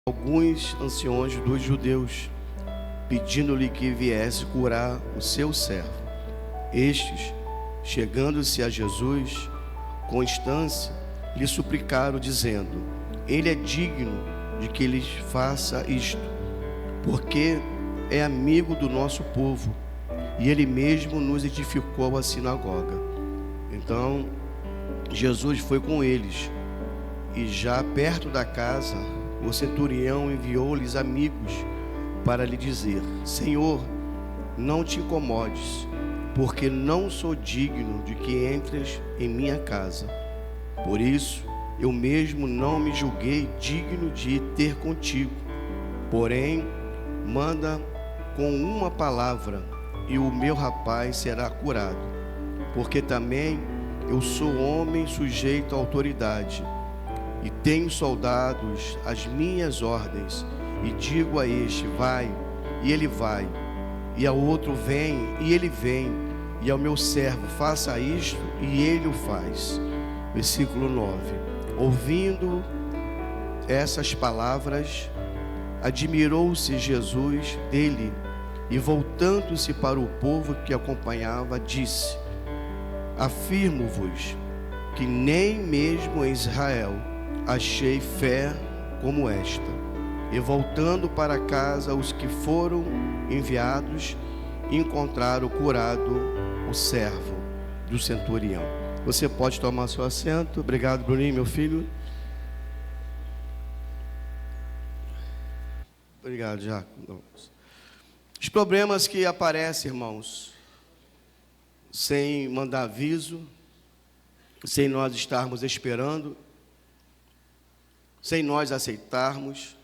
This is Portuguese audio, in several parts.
alguns anciões dos judeus, pedindo-lhe que viesse curar o seu servo. Estes, chegando-se a Jesus, com instância, lhe suplicaram, dizendo: ele é digno de que lhes faça isto, porque é amigo do nosso povo, e ele mesmo nos edificou a sinagoga. Então Jesus foi com eles, e já perto da casa, o centurião enviou-lhes amigos para lhe dizer: Senhor, não te incomodes, porque não sou digno de que entres em minha casa. Por isso, eu mesmo não me julguei digno de ir ter contigo. Porém, manda com uma palavra, e o meu rapaz será curado. Porque também eu sou homem sujeito à autoridade, e tenho soldados às minhas ordens, e digo a este: vai, e ele vai, e ao outro: vem, e ele vem, e ao meu servo: faça isto, e ele o faz. Versículo 9. Ouvindo essas palavras, admirou-se Jesus dele, e voltando-se para o povo que acompanhava, disse: afirmo-vos que nem mesmo em Israel achei fé como esta. E voltando para casa, os que foram enviados encontraram curado o servo do centurião. Você pode tomar seu assento. Obrigado, Bruninho, meu filho. Obrigado, Jaco. Os problemas que aparecem, irmãos, sem mandar aviso, sem nós estarmos esperando, sem nós aceitarmos.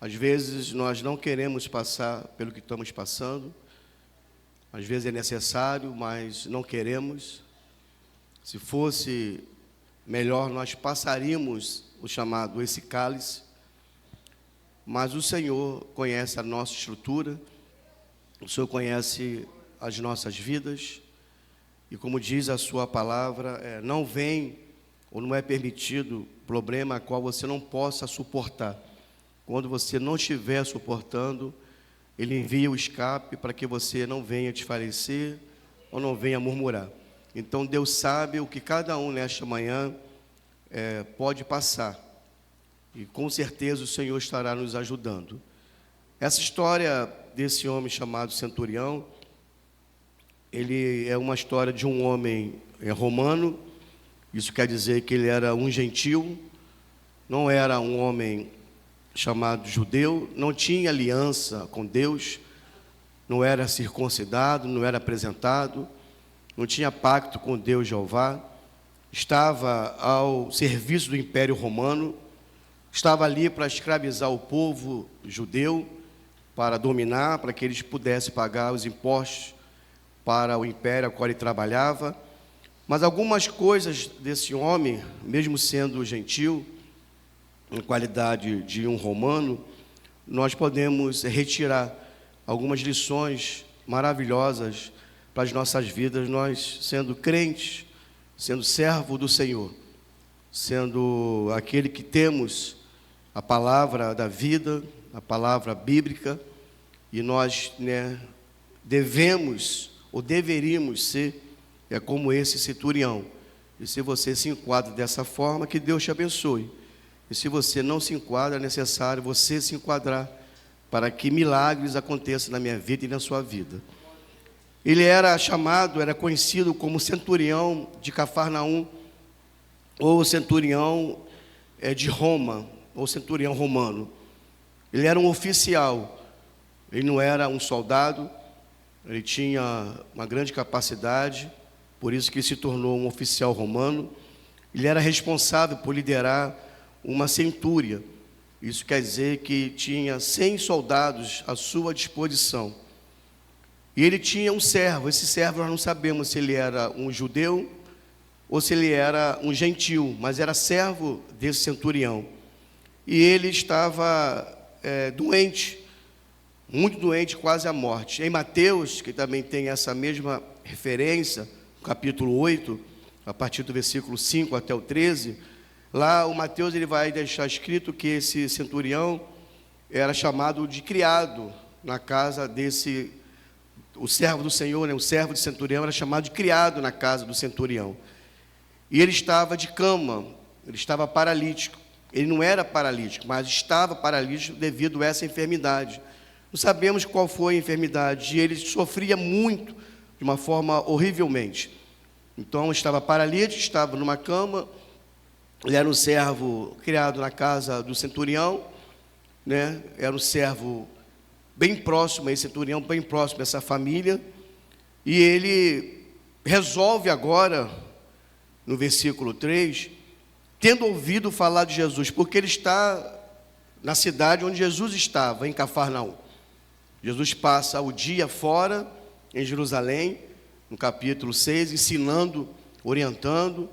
Às vezes nós não queremos passar pelo que estamos passando. Às vezes é necessário, mas não queremos. Se fosse melhor, nós passaríamos o chamado esse cálice. Mas o Senhor conhece a nossa estrutura, o Senhor conhece as nossas vidas, e como diz a sua palavra, não vem ou não é permitido problema a qual você não possa suportar. Quando você não estiver suportando, Ele envia o escape para que você não venha desfalecer ou não venha murmurar. Então Deus sabe o que cada um nesta manhã pode passar, e com certeza o Senhor estará nos ajudando. Essa história desse homem chamado centurião, ele é uma história de um homem romano. Isso quer dizer que ele era um gentil, não era um homem chamado judeu, não tinha aliança com Deus, não era circuncidado, não era apresentado, não tinha pacto com Deus Jeová, estava ao serviço do Império Romano, estava ali para escravizar o povo judeu, para dominar, para que eles pudessem pagar os impostos para o império ao qual ele trabalhava. Mas algumas coisas desse homem, mesmo sendo gentil, em qualidade de um romano, nós podemos retirar algumas lições maravilhosas para as nossas vidas, nós sendo crentes, sendo servo do Senhor, sendo aquele que temos a palavra da vida, a palavra bíblica, e nós devemos ou deveríamos ser como esse centurião. E se você se enquadra dessa forma, que Deus te abençoe. E se você não se enquadra, é necessário você se enquadrar para que milagres aconteçam na minha vida e na sua vida. Ele era conhecido como centurião de Cafarnaum, ou centurião de Roma, ou centurião romano. Ele era um oficial, ele não era um soldado, ele tinha uma grande capacidade, por isso que ele se tornou um oficial romano. Ele era responsável por liderar uma centúria. Isso quer dizer que tinha 100 soldados à sua disposição. E ele tinha um servo. Esse servo nós não sabemos se ele era um judeu ou se ele era um gentil, mas era servo desse centurião. E ele estava doente, muito doente, quase à morte. Em Mateus, que também tem essa mesma referência, no capítulo 8, a partir do versículo 5 até o 13, Lá o Mateus ele vai deixar escrito que esse centurião era chamado de criado na casa desse, o servo do Senhor, né? O servo de centurião era chamado de criado na casa do centurião. E ele estava de cama, ele estava paralítico. Ele não era paralítico, mas estava paralítico devido a essa enfermidade. Não sabemos qual foi a enfermidade, e ele sofria muito, de uma forma horrivelmente. Então, estava paralítico, estava numa cama, ele era um servo criado na casa do centurião, né? Era um servo bem próximo, esse centurião bem próximo dessa família, e ele resolve agora, no versículo 3, tendo ouvido falar de Jesus, porque ele está na cidade onde Jesus estava, em Cafarnaum. Jesus passa o dia fora, em Jerusalém, no capítulo 6, ensinando, orientando,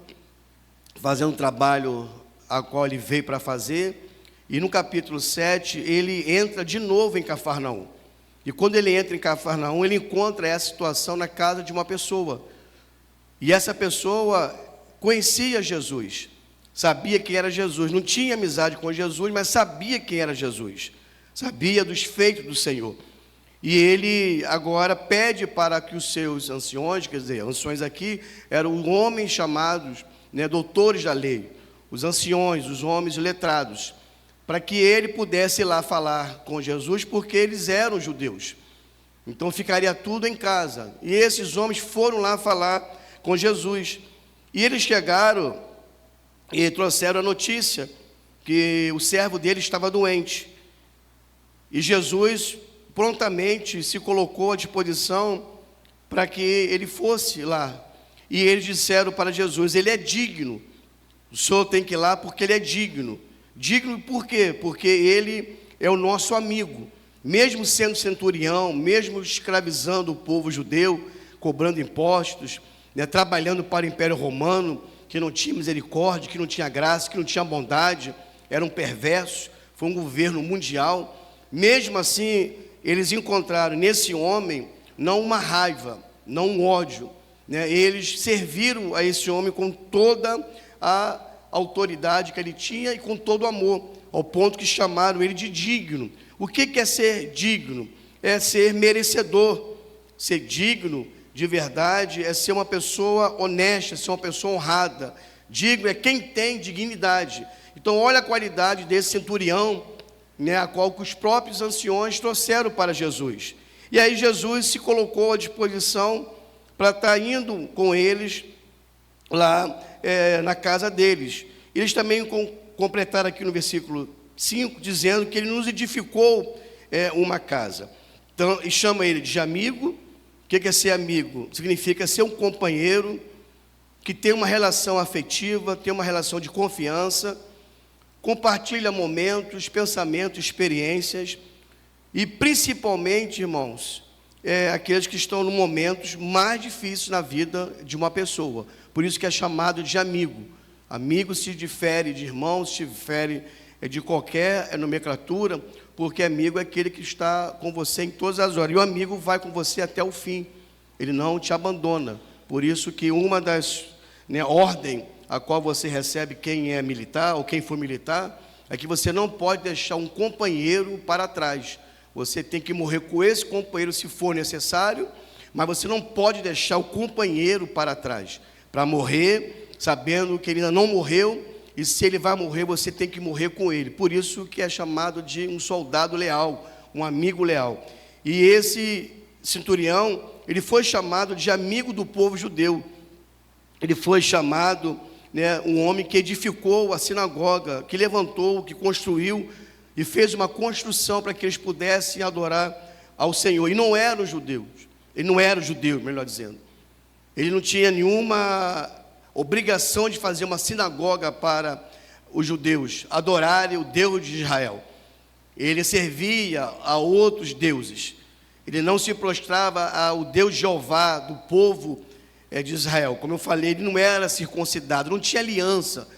fazendo um trabalho a qual ele veio para fazer. E no capítulo 7, ele entra de novo em Cafarnaum. E quando ele entra em Cafarnaum, ele encontra essa situação na casa de uma pessoa. E essa pessoa conhecia Jesus, sabia quem era Jesus, não tinha amizade com Jesus, mas sabia quem era Jesus, sabia dos feitos do Senhor. E ele agora pede para que os seus anciões, quer dizer, anciões aqui eram homens chamados, né, doutores da lei, os anciões, os homens letrados, para que ele pudesse ir lá falar com Jesus, porque eles eram judeus. Então ficaria tudo em casa. E esses homens foram lá falar com Jesus. E eles chegaram e trouxeram a notícia que o servo dele estava doente. E Jesus prontamente se colocou à disposição para que ele fosse lá. E eles disseram para Jesus: ele é digno, o senhor tem que ir lá porque ele é digno. Digno por quê? Porque ele é o nosso amigo. Mesmo sendo centurião, mesmo escravizando o povo judeu, cobrando impostos, né, trabalhando para o Império Romano, que não tinha misericórdia, que não tinha graça, que não tinha bondade, era um perverso, foi um governo mundial. Mesmo assim, eles encontraram nesse homem não uma raiva, não um ódio, né? Eles serviram a esse homem com toda a autoridade que ele tinha e com todo o amor, ao ponto que chamaram ele de digno. O que é ser digno? É ser merecedor. Ser digno de verdade é ser uma pessoa honesta, ser uma pessoa honrada. Digno é quem tem dignidade. Então olha a qualidade desse centurião, né, a qual os próprios anciões trouxeram para Jesus. E aí Jesus se colocou à disposição para estar indo com eles lá na casa deles. Eles também completaram aqui no versículo 5, dizendo que ele nos edificou uma casa. Então, e chama ele de amigo. O que é ser amigo? Significa ser um companheiro que tem uma relação afetiva, tem uma relação de confiança, compartilha momentos, pensamentos, experiências, e principalmente, irmãos, aqueles que estão nos momentos mais difíceis na vida de uma pessoa. Por isso que é chamado de amigo. Amigo se difere de irmão, se difere de qualquer nomenclatura, porque amigo é aquele que está com você em todas as horas. E o amigo vai com você até o fim. Ele não te abandona. Por isso que uma das ordens a qual você recebe quem é militar, ou quem for militar, é que você não pode deixar um companheiro para trás. Você tem que morrer com esse companheiro se for necessário, mas você não pode deixar o companheiro para trás, para morrer, sabendo que ele ainda não morreu, e se ele vai morrer, você tem que morrer com ele. Por isso que é chamado de um soldado leal, um amigo leal. E esse centurião, ele foi chamado de amigo do povo judeu. Ele foi chamado, um homem que edificou a sinagoga, que levantou, que construiu e fez uma construção para que eles pudessem adorar ao Senhor. E não eram judeus, ele não era judeu, melhor dizendo. Ele não tinha nenhuma obrigação de fazer uma sinagoga para os judeus adorarem o Deus de Israel. Ele servia a outros deuses. Ele não se prostrava ao Deus Jeová do povo de Israel. Como eu falei, ele não era circuncidado, não tinha aliança,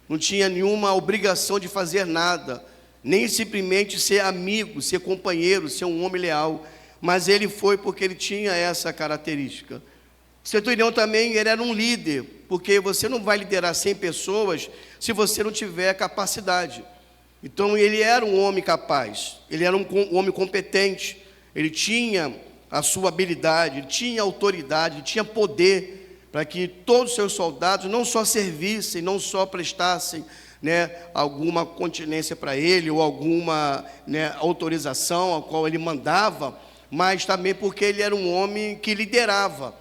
não tinha nenhuma obrigação de fazer nada, nem simplesmente ser amigo, ser companheiro, ser um homem leal. Mas ele foi porque ele tinha essa característica. O centurião também ele era um líder, porque você não vai liderar 100 pessoas se você não tiver capacidade. Então ele era um homem capaz, ele era um homem competente, ele tinha a sua habilidade, ele tinha autoridade, ele tinha poder para que todos os seus soldados não só servissem, não só prestassem, alguma continência para ele, ou alguma, autorização a qual ele mandava, mas também porque ele era um homem que liderava,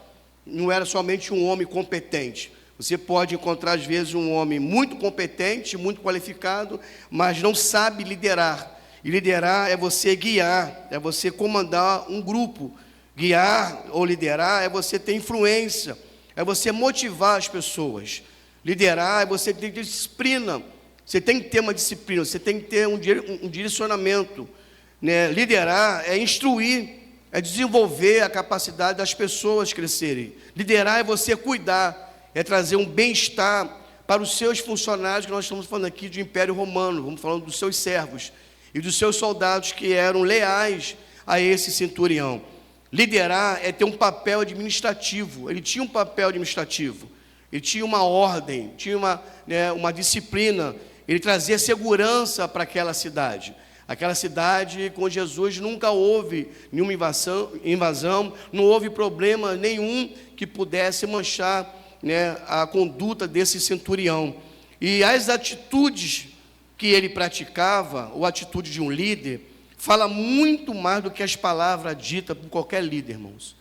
não era somente um homem competente. Você pode encontrar, às vezes, um homem muito competente, muito qualificado, mas não sabe liderar. E liderar é você guiar, é você comandar um grupo. Guiar ou liderar é você ter influência, é você motivar as pessoas. Liderar é você ter disciplina, você tem que ter uma disciplina, você tem que ter um direcionamento. Liderar é instruir, é desenvolver a capacidade das pessoas crescerem. Liderar é você cuidar, é trazer um bem-estar para os seus funcionários, que nós estamos falando aqui do Império Romano, vamos falando dos seus servos e dos seus soldados que eram leais a esse centurião. Liderar é ter um papel administrativo, ele tinha um papel administrativo, ele tinha uma ordem, tinha uma disciplina, ele trazia segurança para aquela cidade. Aquela cidade, com Jesus, nunca houve nenhuma invasão, não houve problema nenhum que pudesse manchar a conduta desse centurião. E as atitudes que ele praticava, ou a atitude de um líder, fala muito mais do que as palavras ditas por qualquer líder, irmãos.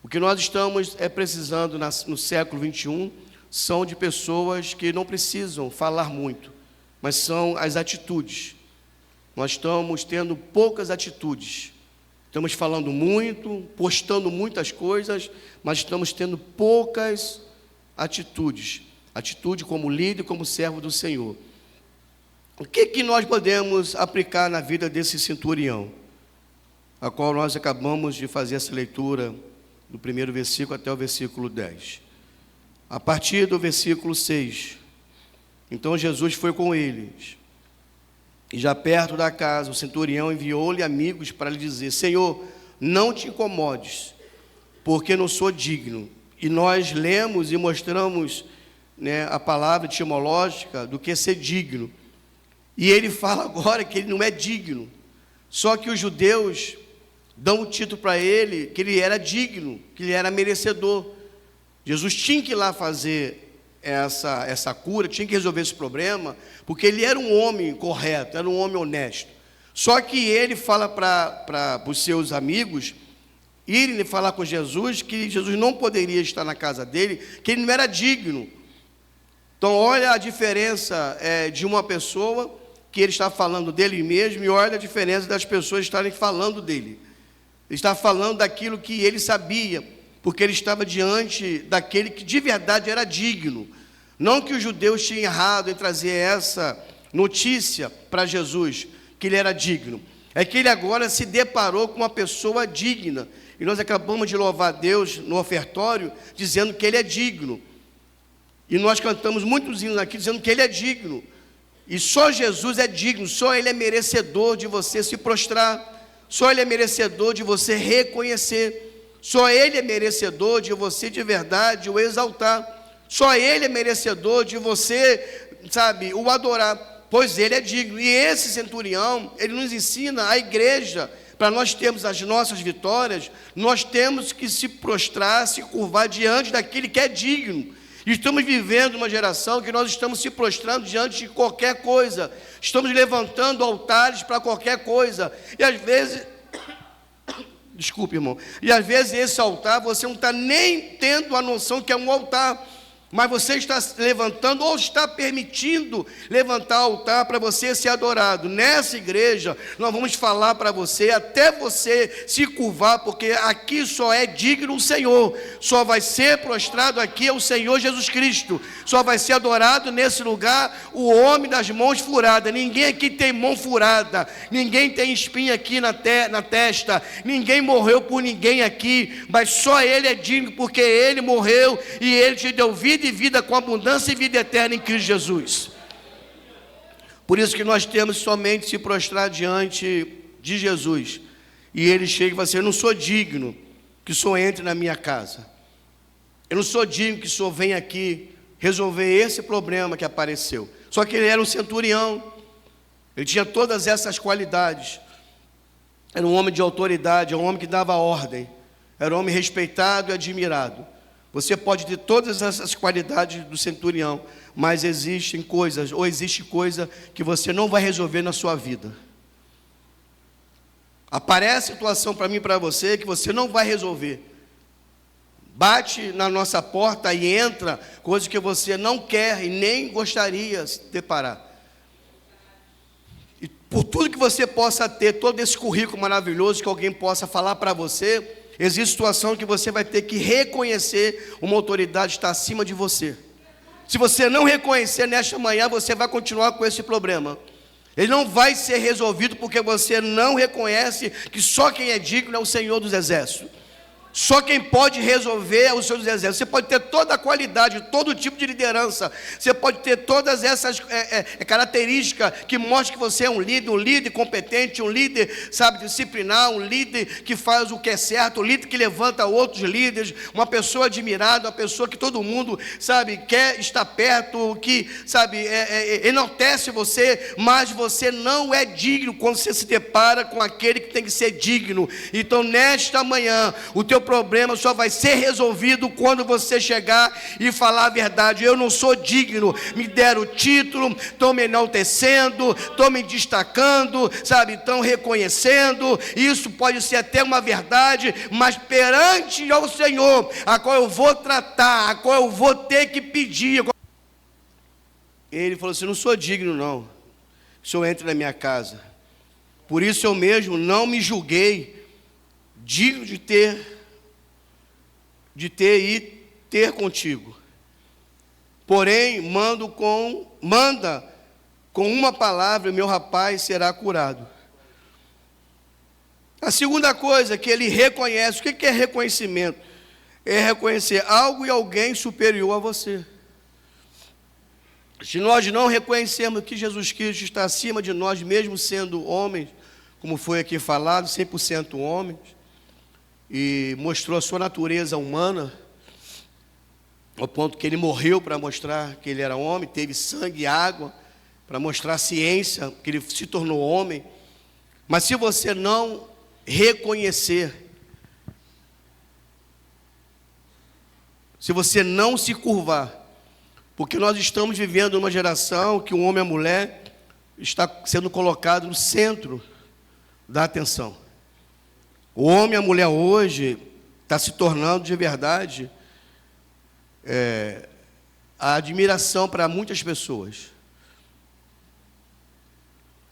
O que nós estamos precisando no século 21 são de pessoas que não precisam falar muito, mas são as atitudes. Nós estamos tendo poucas atitudes. Estamos falando muito, postando muitas coisas, mas estamos tendo poucas atitudes. Atitude como líder, como servo do Senhor. O que nós podemos aplicar na vida desse centurião, a qual nós acabamos de fazer essa leitura do primeiro versículo até o versículo 10. A partir do versículo 6, então Jesus foi com eles, e já perto da casa, o centurião enviou-lhe amigos para lhe dizer: Senhor, não te incomodes, porque não sou digno. E nós lemos e mostramos a palavra etimológica do que é ser digno. E ele fala agora que ele não é digno. Só que os judeus dão o título para ele, que ele era digno, que ele era merecedor. Jesus tinha que ir lá fazer essa cura, tinha que resolver esse problema, porque ele era um homem correto, era um homem honesto. Só que ele fala para os seus amigos irem falar com Jesus, que Jesus não poderia estar na casa dele, que ele não era digno. Então olha a diferença de uma pessoa que ele está falando dele mesmo, e olha a diferença das pessoas estarem falando dele. Ele está falando daquilo que ele sabia, porque ele estava diante daquele que de verdade era digno. Não que os judeus tinham errado em trazer essa notícia para Jesus, que ele era digno. É que ele agora se deparou com uma pessoa digna. E nós acabamos de louvar a Deus no ofertório, dizendo que ele é digno. E nós cantamos muitos hinos aqui, dizendo que ele é digno. E só Jesus é digno, só ele é merecedor de você se prostrar. Só ele é merecedor de você reconhecer. Só ele é merecedor de você de verdade o exaltar. Só ele é merecedor de você, o adorar, pois ele é digno. E esse centurião, ele nos ensina, a igreja, para nós termos as nossas vitórias, nós temos que se prostrar, se curvar diante daquele que é digno. E estamos vivendo uma geração que nós estamos se prostrando diante de qualquer coisa, estamos levantando altares para qualquer coisa, e às vezes... Desculpe, irmão. E às vezes esse altar, você não está nem tendo a noção que é um altar, mas você está levantando ou está permitindo levantar altar para você ser adorado. Nessa igreja, nós vamos falar para você, até você se curvar, porque aqui só é digno o Senhor, só vai ser prostrado aqui o Senhor Jesus Cristo, só vai ser adorado nesse lugar o homem das mãos furadas. Ninguém aqui tem mão furada, ninguém tem espinha aqui na testa, ninguém morreu por ninguém aqui, mas só ele é digno, porque ele morreu e ele te deu vida e vida com abundância e vida eterna em Cristo Jesus. Por isso que nós temos somente se prostrar diante de Jesus. E ele chega e fala assim: eu não sou digno que o Senhor entre na minha casa. Eu não sou digno que o Senhor venha aqui resolver esse problema que apareceu. Só que ele era um centurião, ele tinha todas essas qualidades. Era um homem de autoridade, um homem que dava ordem, era um homem respeitado e admirado. Você pode ter todas essas qualidades do centurião, mas existem coisas, ou existe coisa que você não vai resolver na sua vida. Aparece situação para mim e para você que você não vai resolver. Bate na nossa porta e entra coisas que você não quer e nem gostaria de se deparar. E por tudo que você possa ter, todo esse currículo maravilhoso que alguém possa falar para você, existe situação que você vai ter que reconhecer uma autoridade está acima de você. Se você não reconhecer nesta manhã, você vai continuar com esse problema. Ele não vai ser resolvido porque você não reconhece que só quem é digno é o Senhor dos Exércitos. Só quem pode resolver é o Senhor dos Exércitos. Você pode ter toda a qualidade, todo tipo de liderança. Você pode ter todas essas características que mostram que você é um líder competente, um líder, sabe, disciplinar, um líder que faz o que é certo, um líder que levanta outros líderes, uma pessoa admirada, uma pessoa que todo mundo, sabe, quer estar perto, que, sabe, enaltece você, mas você não é digno quando você se depara com aquele que tem que ser digno. Então, nesta manhã, o teu problema só vai ser resolvido quando você chegar e falar a verdade. Eu não sou digno, me deram o título, estão me enaltecendo, estão me destacando, sabe, estão reconhecendo. Isso pode ser até uma verdade, mas perante ao Senhor, a qual eu vou tratar, a qual eu vou ter que pedir. Ele falou assim: não sou digno não, que o Senhor entre na minha casa. Por isso eu mesmo não me julguei digno de ter e ter contigo. Porém, manda com uma palavra, meu rapaz será curado. A segunda coisa que ele reconhece, o que é reconhecimento? É reconhecer algo e alguém superior a você. Se nós não reconhecemos que Jesus Cristo está acima de nós, mesmo sendo homens, como foi aqui falado, 100% homens, e mostrou a sua natureza humana, ao ponto que ele morreu para mostrar que ele era homem, teve sangue e água, para mostrar a ciência, que ele se tornou homem. Mas se você não reconhecer, se você não se curvar, porque nós estamos vivendo uma geração que o homem e a mulher está sendo colocado no centro da atenção. O homem e a mulher hoje está se tornando de verdade a admiração para muitas pessoas.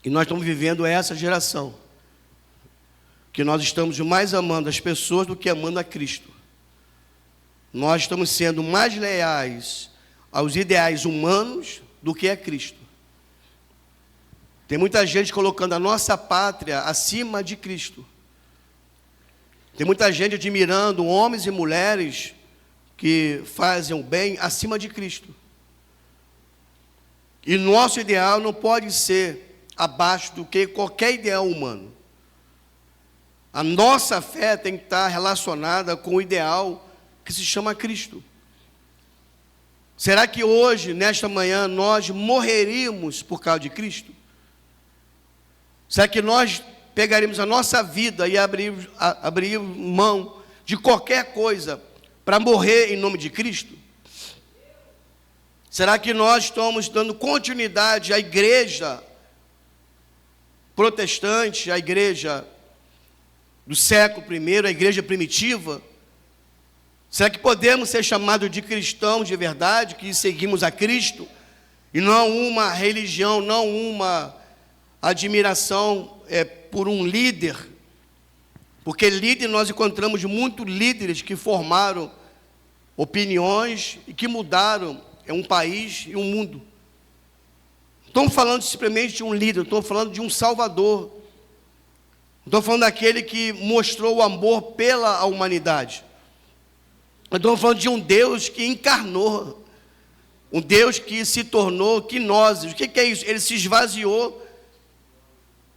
E nós estamos vivendo essa geração, que nós estamos mais amando as pessoas do que amando a Cristo. Nós estamos sendo mais leais aos ideais humanos do que a Cristo. Tem muita gente colocando a nossa pátria acima de Cristo. Tem muita gente admirando homens e mulheres que fazem o bem acima de Cristo. E nosso ideal não pode ser abaixo do que qualquer ideal humano. A nossa fé tem que estar relacionada com o ideal que se chama Cristo. Será que hoje, nesta manhã, nós morreríamos por causa de Cristo? Será que nós pegaríamos a nossa vida e abriríamos mão de qualquer coisa para morrer em nome de Cristo? Será que nós estamos dando continuidade à igreja protestante, à igreja do século I, à igreja primitiva? Será que podemos ser chamados de cristãos de verdade, que seguimos a Cristo, e não uma religião, não uma admiração por um líder? Porque líder, nós encontramos muitos líderes que formaram opiniões e que mudaram um país e um mundo. Não estamos falando simplesmente de um líder, estamos falando de um salvador. Estou falando daquele que mostrou o amor pela humanidade. Estou falando de um Deus que encarnou, um Deus que se tornou quinose. O que é isso? Ele se esvaziou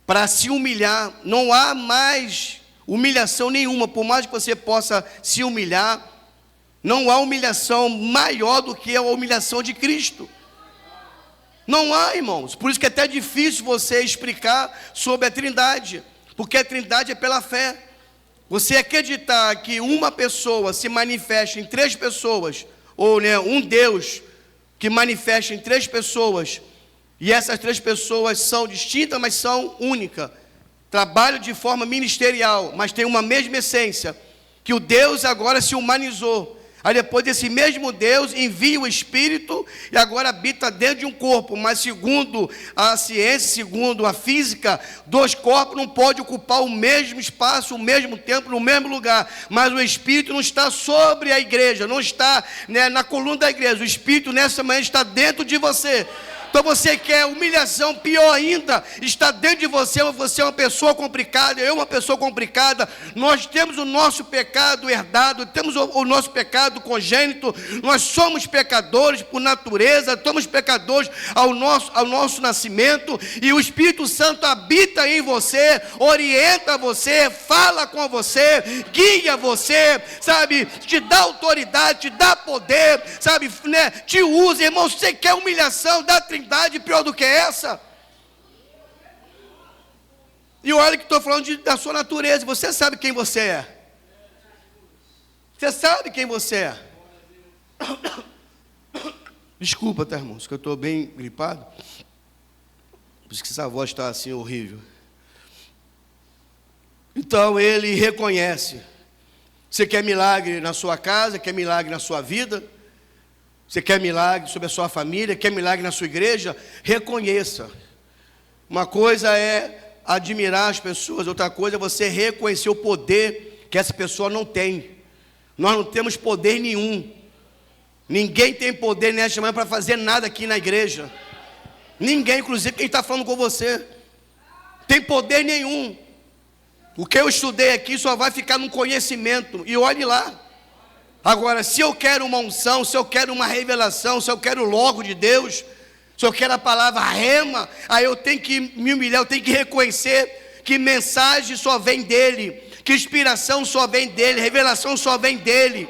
para se humilhar. Não há mais humilhação nenhuma, por mais que você possa se humilhar, Não há humilhação maior do que a humilhação de Cristo. Não há, irmãos. Por isso que é até difícil você explicar sobre a Trindade, porque a Trindade é pela fé. Você acreditar que uma pessoa se manifesta em três pessoas, ou um Deus que manifesta em três pessoas, e essas três pessoas são distintas, mas são únicas, trabalham de forma ministerial, mas têm uma mesma essência, que o Deus agora se humanizou. Aí depois desse mesmo Deus envia o Espírito e agora habita dentro de um corpo. Mas segundo a ciência, segundo a física, dois corpos não podem ocupar o mesmo espaço, o mesmo tempo, no mesmo lugar. Mas o Espírito não está sobre a igreja, não está na coluna da igreja. O Espírito nessa manhã está dentro de você. Então você quer humilhação, pior ainda, está dentro de você é uma pessoa complicada, eu uma pessoa complicada, nós temos o nosso pecado herdado, temos o nosso pecado congênito, nós somos pecadores por natureza, somos pecadores ao nosso nascimento, e o Espírito Santo habita em você, orienta você, fala com você, guia você, sabe, te dá autoridade, te dá poder, sabe, te usa, irmão. Você quer humilhação da Trindade pior do que essa? E olha que estou falando da sua natureza. Você sabe quem você é. Você sabe quem você é. Desculpa, tá, irmãos, que eu estou bem gripado. Por isso que essa voz está assim horrível. Então ele reconhece. Você quer milagre na sua casa, quer milagre na sua vida? Você quer milagre sobre a sua família, quer milagre na sua igreja? Reconheça. Uma coisa é admirar as pessoas, outra coisa é você reconhecer o poder que essa pessoa não tem. Nós não temos poder nenhum. Ninguém tem poder nesta manhã para fazer nada aqui na igreja. Ninguém, inclusive quem está falando com você. Tem poder nenhum. O que eu estudei aqui só vai ficar no conhecimento. E olhe lá. Agora, se eu quero uma unção, se eu quero uma revelação, se eu quero o logo de Deus, se eu quero a palavra rema, aí eu tenho que me humilhar, eu tenho que reconhecer que mensagem só vem dele, que inspiração só vem dele, revelação só vem dele.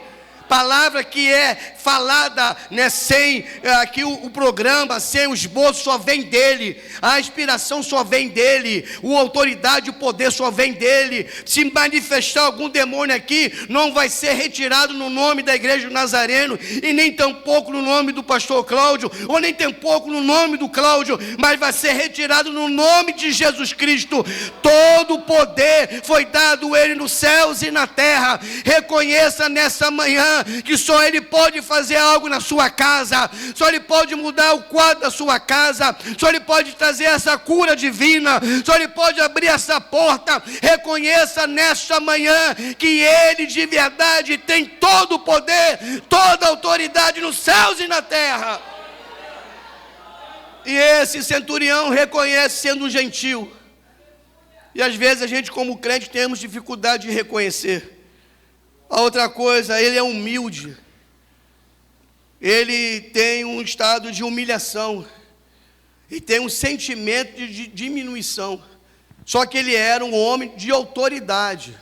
Palavra que é falada, sem aqui o programa, sem o esboço, só vem dele. A inspiração só vem dele. A autoridade, o poder só vem dele. Se manifestar algum demônio aqui, não vai ser retirado no nome da igreja do Nazareno, e nem tampouco no nome do pastor Cláudio, ou nem tampouco no nome do Cláudio, mas vai ser retirado no nome de Jesus Cristo. Todo o poder foi dado a ele nos céus e na terra. Reconheça nessa manhã que só ele pode fazer algo na sua casa, só ele pode mudar o quadro da sua casa, só ele pode trazer essa cura divina, só ele pode abrir essa porta. Reconheça nesta manhã que ele de verdade tem todo o poder, toda a autoridade nos céus e na terra. E esse centurião reconhece sendo um gentil, e às vezes a gente como crente temos dificuldade de reconhecer. A outra coisa, ele é humilde, ele tem um estado de humilhação, e tem um sentimento de diminuição, só que ele era um homem de autoridade.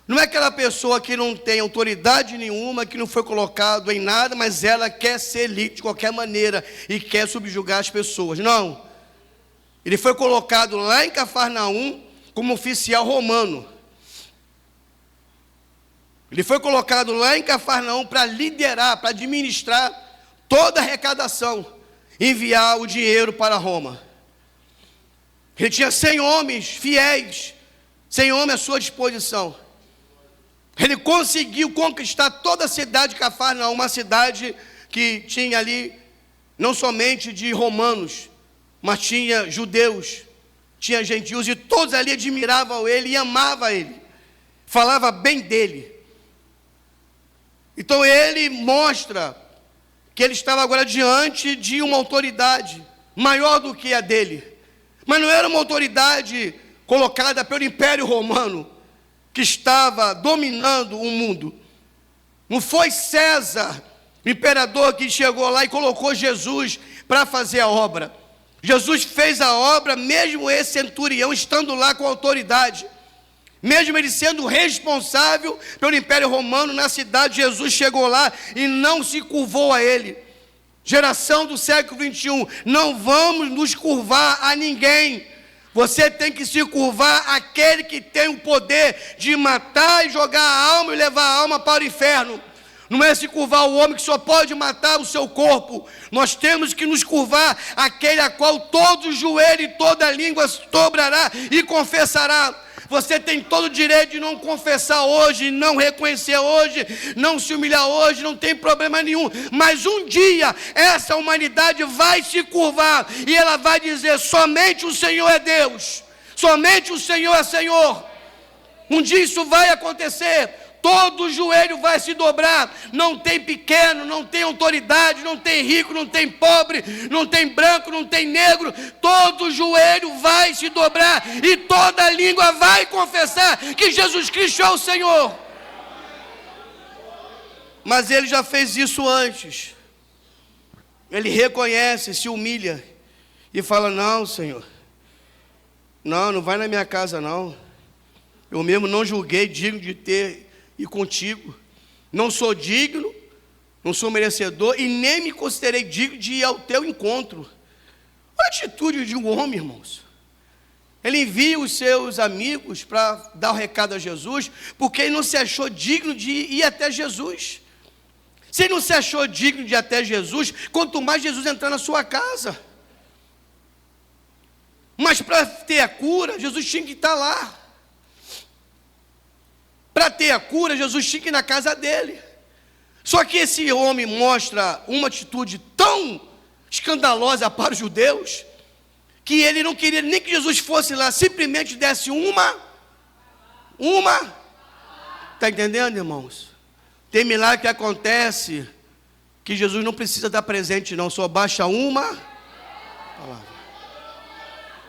Não é aquela pessoa que não tem autoridade nenhuma, que não foi colocado em nada, mas ela quer ser elite de qualquer maneira, e quer subjugar as pessoas. Não, ele foi colocado lá em Cafarnaum como oficial romano. Ele foi colocado lá em Cafarnaum para liderar, para administrar toda a arrecadação, enviar o dinheiro para Roma. Ele tinha 100 homens fiéis, 100 homens à sua disposição. Ele conseguiu conquistar toda a cidade de Cafarnaum, uma cidade que tinha ali não somente de romanos, mas tinha judeus, tinha gentios, e todos ali admiravam ele e amavam ele, falava bem dele. Então ele mostra que ele estava agora diante de uma autoridade maior do que a dele. Mas não era uma autoridade colocada pelo Império Romano, que estava dominando o mundo. Não foi César, o imperador, que chegou lá e colocou Jesus para fazer a obra. Jesus fez a obra, mesmo esse centurião estando lá com autoridade. Mesmo ele sendo responsável pelo Império Romano na cidade, Jesus chegou lá e não se curvou a ele. Geração do século 21, não vamos nos curvar a ninguém. Você tem que se curvar àquele que tem o poder de matar e jogar a alma e levar a alma para o inferno. Não é se curvar ao homem que só pode matar o seu corpo. Nós temos que nos curvar àquele a qual todo joelho e toda língua dobrará e confessará. Você tem todo o direito de não confessar hoje, não reconhecer hoje, não se humilhar hoje, não tem problema nenhum. Mas um dia essa humanidade vai se curvar e ela vai dizer: somente o Senhor é Deus, somente o Senhor é Senhor. Um dia isso vai acontecer. Todo joelho vai se dobrar, não tem pequeno, não tem autoridade, não tem rico, não tem pobre, não tem branco, não tem negro. Todo joelho vai se dobrar e toda língua vai confessar que Jesus Cristo é o Senhor. Mas ele já fez isso antes. Ele reconhece, se humilha e fala: não, Senhor, não vai na minha casa não. Eu mesmo não julguei digno de ter e contigo, não sou digno, não sou merecedor e nem me considerei digno de ir ao teu encontro. Olha a atitude de um homem, irmãos. Ele envia os seus amigos para dar o recado a Jesus, porque ele não se achou digno de ir até Jesus. Se ele não se achou digno de ir até Jesus, quanto mais Jesus entrar na sua casa. Mas para ter a cura, Jesus tinha que estar lá. Para ter a cura, Jesus tinha que ir na casa dele. Só que esse homem mostra uma atitude tão escandalosa para os judeus, que ele não queria nem que Jesus fosse lá, simplesmente desse uma. Está entendendo, irmãos? Tem milagre que acontece, que Jesus não precisa estar presente não, só basta uma palavra.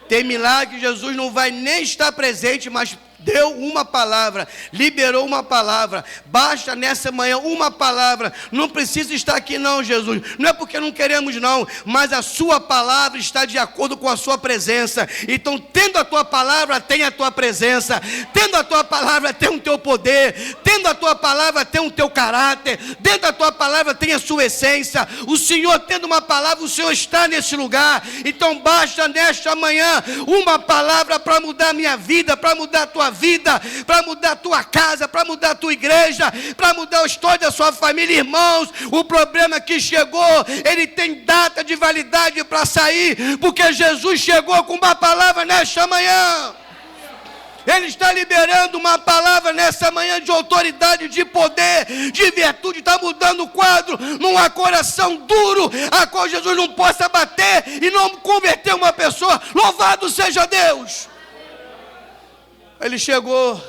Tem milagre que Jesus não vai nem estar presente, mas deu uma palavra, liberou uma palavra. Basta nessa manhã uma palavra. Não precisa estar aqui não, Jesus. Não é porque não queremos não, mas a sua palavra está de acordo com a sua presença. Então, tendo a tua palavra, tem a tua presença. Tendo a tua palavra, tem o teu poder. Tendo a tua palavra, tem o teu caráter. Dentro da tua palavra, tem a sua essência. O Senhor, tendo uma palavra, o Senhor está nesse lugar. Então, basta nesta manhã uma palavra para mudar a minha vida, para mudar a tua vida, para mudar a tua casa, para mudar a tua igreja, para mudar a história da sua família. Irmãos, o problema que chegou, ele tem data de validade para sair, porque Jesus chegou com uma palavra nesta manhã. Ele está liberando uma palavra nessa manhã de autoridade, de poder, de virtude. Está mudando o quadro. Não há coração duro a qual Jesus não possa bater e não converter uma pessoa. Louvado seja Deus. Ele chegou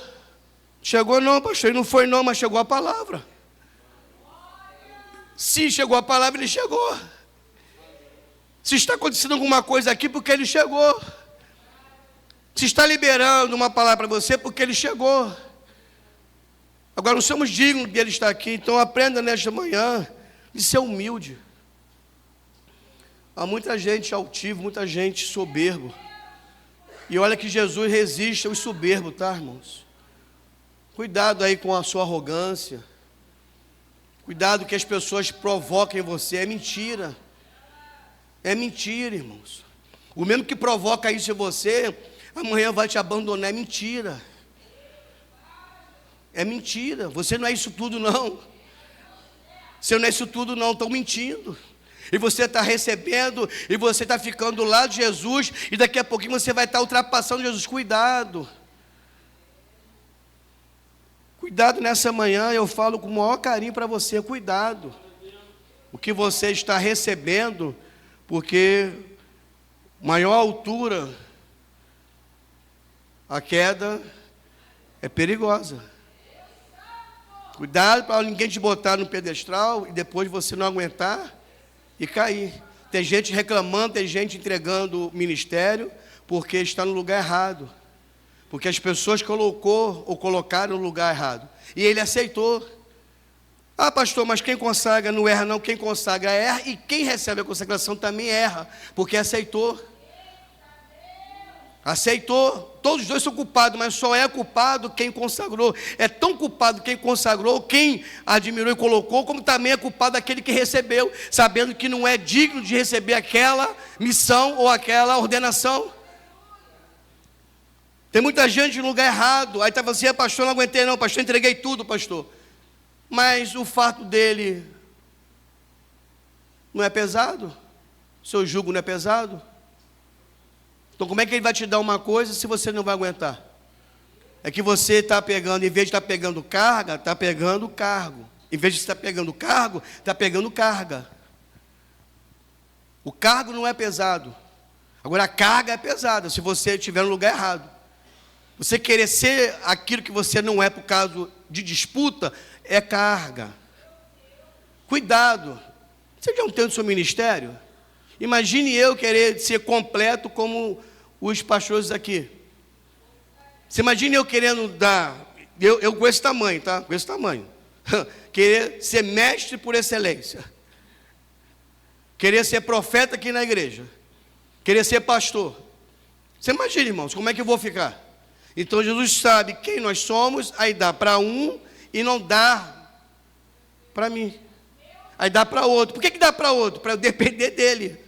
não, pastor, ele não foi não, mas chegou a palavra. Se chegou a palavra, ele chegou. Se está acontecendo alguma coisa aqui, porque ele chegou. Se está liberando uma palavra para você, porque ele chegou. Agora não somos dignos de ele estar aqui, então aprenda nesta manhã de ser humilde. Há muita gente altiva, muita gente soberbo. E olha que Jesus resiste aos soberbos, tá, irmãos? Cuidado aí com a sua arrogância. Cuidado que as pessoas provoquem você. É mentira. É mentira, irmãos. O mesmo que provoca isso em você, amanhã vai te abandonar. É mentira. É mentira. Você não é isso tudo, não. Você não é isso tudo, não. Estão mentindo. E você está recebendo, e você está ficando do lado de Jesus, e daqui a pouquinho você vai estar ultrapassando Jesus. Cuidado. Cuidado nessa manhã, eu falo com o maior carinho para você. Cuidado. O que você está recebendo, porque maior altura, a queda é perigosa. Cuidado para ninguém te botar no pedestral e depois você não aguentar e cair. Tem gente reclamando, tem gente entregando o ministério porque está no lugar errado. Porque as pessoas colocaram no lugar errado. E ele aceitou. Ah, pastor, mas quem consagra não erra não. Quem consagra erra, e quem recebe a consagração também erra, porque aceitou. Aceitou, todos os dois são culpados, mas só é culpado quem consagrou. É tão culpado quem consagrou, quem admirou e colocou, como também é culpado aquele que recebeu, sabendo que não é digno de receber aquela missão ou aquela ordenação. Tem muita gente no lugar errado. Aí estava assim, pastor, não aguentei não, pastor, entreguei tudo, pastor. Mas o fato dele não é pesado? O seu jugo não é pesado? Então como é que ele vai te dar uma coisa se você não vai aguentar? É que você está pegando, em vez de estar pegando carga, está pegando cargo. Em vez de estar pegando cargo, está pegando carga. O cargo não é pesado. Agora a carga é pesada, se você estiver no lugar errado. Você querer ser aquilo que você não é por causa de disputa, é carga. Cuidado. Você já não tem o seu ministério? Imagine eu querer ser completo como os pastores aqui. Você imagine eu querendo dar, eu com esse tamanho, tá? Com esse tamanho. Querer ser mestre por excelência. Querer ser profeta aqui na igreja. Querer ser pastor. Você imagina, irmãos, como é que eu vou ficar? Então Jesus sabe quem nós somos, aí dá para um e não dá para mim. Aí dá para outro. Por que dá para outro? Para eu depender dele.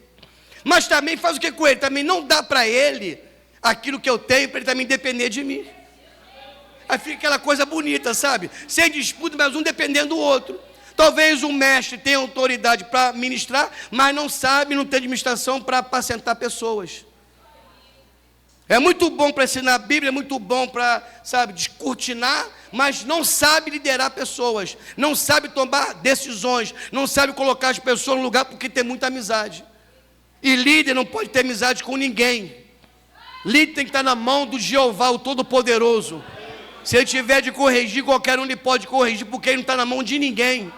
Mas também faz o que com ele? Também não dá para ele aquilo que eu tenho, para ele também depender de mim. Aí fica aquela coisa bonita, sabe? Sem disputa, mas um dependendo do outro. Talvez um mestre tenha autoridade para ministrar, mas não sabe, não tem administração para apacentar pessoas. É muito bom para ensinar a Bíblia, é muito bom para, sabe, descortinar, mas não sabe liderar pessoas, não sabe tomar decisões, não sabe colocar as pessoas no lugar porque tem muita amizade. E líder não pode ter amizade com ninguém. Líder tem que estar na mão do Jeová, o Todo-Poderoso. Se ele tiver de corrigir, qualquer um ele pode corrigir, porque ele não está na mão de ninguém.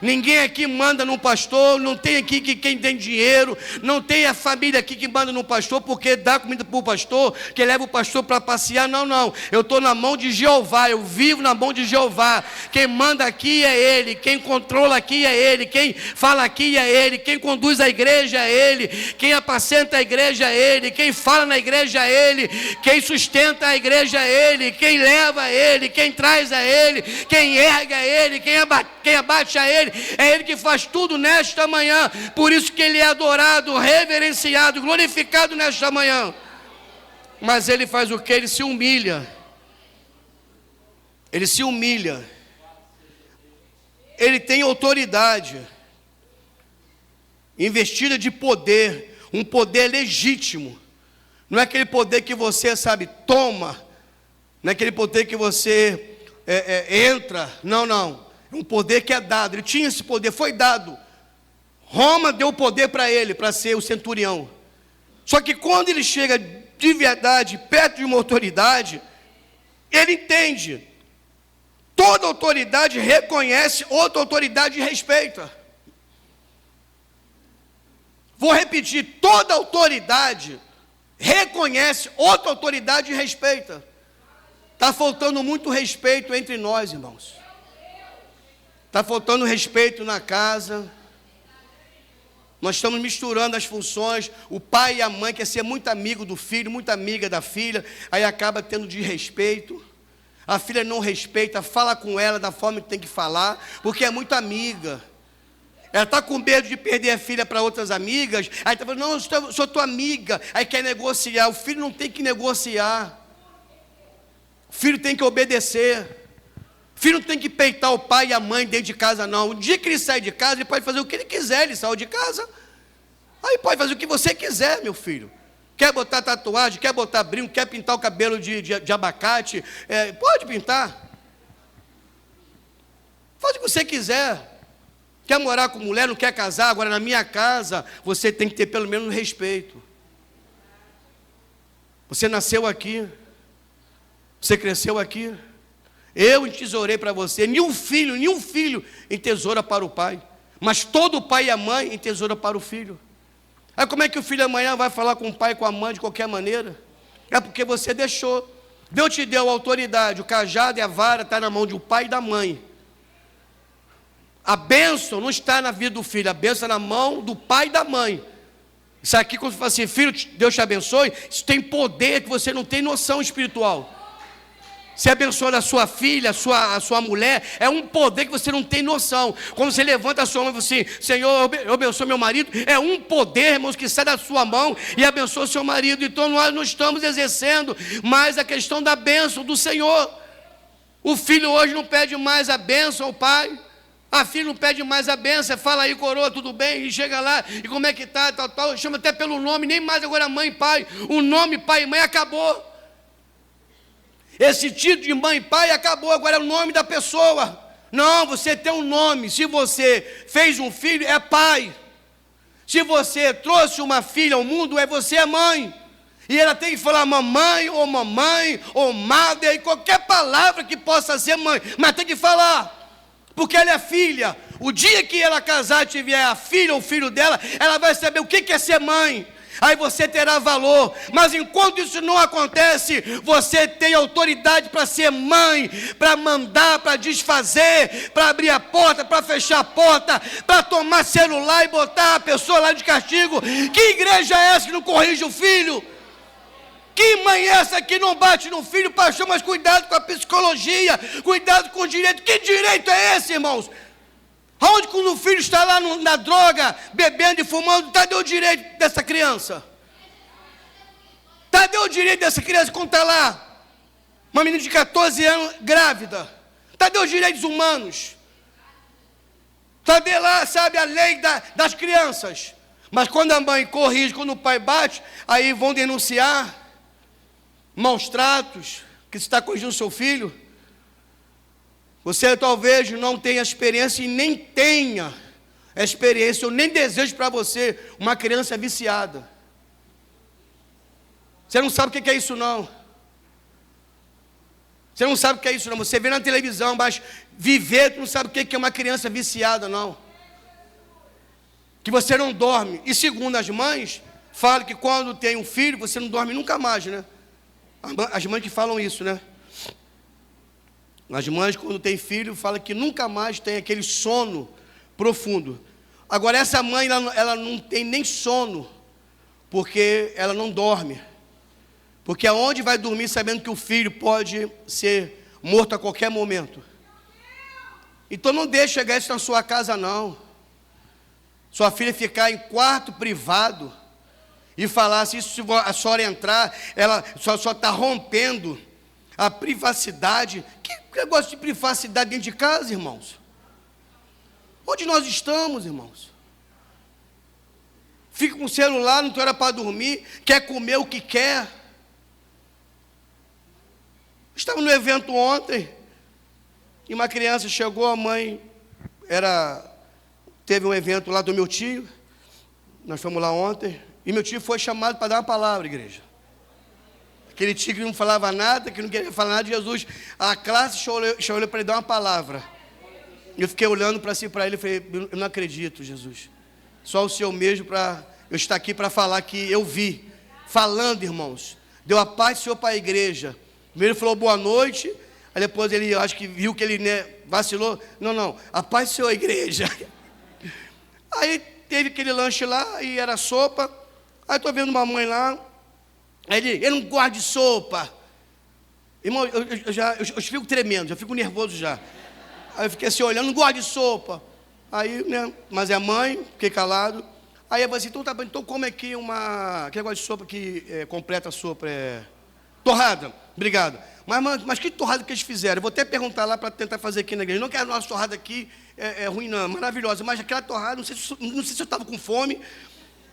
Ninguém aqui manda num pastor, não tem aqui que quem tem dinheiro, não tem a família aqui que manda num pastor, porque dá comida para o pastor, que leva o pastor para passear. Não, não, eu estou na mão de Jeová, eu vivo na mão de Jeová. Quem manda aqui é Ele, quem controla aqui é Ele, quem fala aqui é Ele, quem conduz a igreja é Ele, quem apacenta a igreja é Ele, quem fala na igreja é Ele, quem sustenta a igreja é Ele, quem leva é Ele, quem traz é Ele, quem erga é Ele, quem abate é Ele. É Ele que faz tudo nesta manhã. Por isso que Ele é adorado, reverenciado, glorificado nesta manhã. Mas Ele faz o que? Ele se humilha. Ele se humilha. Ele tem autoridade, investida de poder, um poder legítimo. Não é aquele poder que você, sabe, toma. Não é aquele poder que você entra. Não, não. Um poder que é dado, ele tinha esse poder, foi dado. Roma deu o poder para ele, para ser o centurião. Só que quando ele chega de verdade, perto de uma autoridade, ele entende. Toda autoridade reconhece, outra autoridade respeita. Vou repetir, toda autoridade reconhece, outra autoridade respeita. Está faltando muito respeito entre nós, irmãos. Está faltando respeito na casa. Nós estamos misturando as funções. O pai e a mãe quer ser muito amigo do filho, muito amiga da filha, aí acaba tendo desrespeito. A filha não respeita, fala com ela da forma que tem que falar, porque é muito amiga. Ela está com medo de perder a filha para outras amigas, aí está falando, não, eu sou tua amiga, aí quer negociar. O filho não tem que negociar. O filho tem que obedecer. Filho não tem que peitar o pai e a mãe dentro de casa, não. O dia que ele sai de casa, ele pode fazer o que ele quiser. Ele saiu de casa, aí pode fazer o que você quiser, meu filho. Quer botar tatuagem, quer botar brinco, quer pintar o cabelo de abacate, pode pintar. Faz o que você quiser. Quer morar com mulher, não quer casar, agora na minha casa, você tem que ter pelo menos respeito. Você nasceu aqui, você cresceu aqui. Eu entesourei para você, nenhum filho entesoura para o pai, mas todo pai e a mãe entesoura para o filho. Aí como é que o filho amanhã vai falar com o pai e com a mãe de qualquer maneira? É porque você deixou. Deus te deu a autoridade, o cajado e a vara está na mão de um pai e da mãe. A bênção não está na vida do filho, a bênção está na mão do pai e da mãe. Isso aqui, quando você fala assim, filho, Deus te abençoe, isso tem poder que você não tem noção espiritual. Você abençoa a sua filha, a sua mulher, é um poder que você não tem noção. Quando você levanta a sua mão e fala assim, Senhor, eu abençoo meu marido, é um poder, irmãos, que sai da sua mão e abençoa seu marido. Então nós não estamos exercendo mais a questão da bênção do Senhor. O filho hoje não pede mais a bênção ao pai. A filha não pede mais a bênção, fala aí, coroa, tudo bem? E chega lá, e como é que tá, tal, chama até pelo nome, nem mais agora mãe e pai. O nome pai e mãe acabou. Esse título de mãe e pai acabou, agora é o nome da pessoa. Não, você tem um nome. Se você fez um filho, é pai. Se você trouxe uma filha ao mundo, você é mãe. E ela tem que falar mamãe, ou mother, e qualquer palavra que possa ser mãe, mas tem que falar, porque ela é filha. O dia que ela casar e tiver a filha ou o filho dela, ela vai saber o que é ser mãe. Aí você terá valor, mas enquanto isso não acontece, você tem autoridade para ser mãe, para mandar, para desfazer, para abrir a porta, para fechar a porta, para tomar celular e botar a pessoa lá de castigo. Que igreja é essa que não corrige o filho? Que mãe é essa que não bate no filho, pastor? Mas cuidado com a psicologia, cuidado com o direito. Que direito é esse, irmãos? Onde quando o filho está lá na droga, bebendo e fumando, cadê o direito dessa criança? Cadê o direito dessa criança quando está lá? Uma menina de 14 anos, grávida. Cadê os direitos humanos? Cadê lá, sabe, a lei das crianças? Mas quando a mãe corrige, quando o pai bate, aí vão denunciar maus tratos, que você está corrigindo o seu filho. Você talvez não tenha experiência e nem tenha experiência, eu nem desejo para você uma criança viciada. Você não sabe o que é isso não. Você não sabe o que é isso não. Você vê na televisão, mas viver, tu não sabe o que é uma criança viciada não. Que você não dorme. E segundo as mães, falam que quando tem um filho, você não dorme nunca mais, né? As mães que falam isso, né? As mães, quando tem filho, falam que nunca mais tem aquele sono profundo. Agora, essa mãe, ela não tem nem sono, porque ela não dorme. Porque aonde vai dormir sabendo que o filho pode ser morto a qualquer momento? Então não deixe chegar isso na sua casa, não. Sua filha ficar em quarto privado e falar, se a senhora entrar, ela só está rompendo a privacidade. Que negócio de privacidade dentro de casa, irmãos? Onde nós estamos, irmãos? Fica com o celular, não tem hora para dormir, quer comer o que quer. Estava no evento ontem, e uma criança chegou, a mãe teve um evento lá do meu tio, nós fomos lá ontem, e meu tio foi chamado para dar uma palavra, igreja. Aquele tio que não falava nada, que não queria falar nada de Jesus, a classe chamou para ele dar uma palavra. E eu fiquei olhando para si, para ele, e falei, eu não acredito, Jesus. Só o Senhor mesmo para eu estar aqui para falar que eu vi, falando, irmãos, deu a paz do Senhor para a igreja. Primeiro ele falou boa noite, aí depois ele, eu acho que viu que ele, né, vacilou. Não, a paz do Senhor, igreja. Aí teve aquele lanche lá, e era sopa. Aí estou vendo uma mãe lá, aí ele não gosta de sopa. Irmão, eu fico tremendo, já fico nervoso já. Aí eu fiquei assim olhando, não gosto de sopa. Aí, né, mas é a mãe, fiquei calado. Aí eu falei assim, então tá bom, então come aqui aquele negócio de sopa que completa a sopa, torrada, obrigado. Mas que torrada que eles fizeram? Eu vou até perguntar lá para tentar fazer aqui na igreja. Não que a nossa torrada aqui é ruim não, é maravilhosa, mas aquela torrada, não sei se eu estava com fome.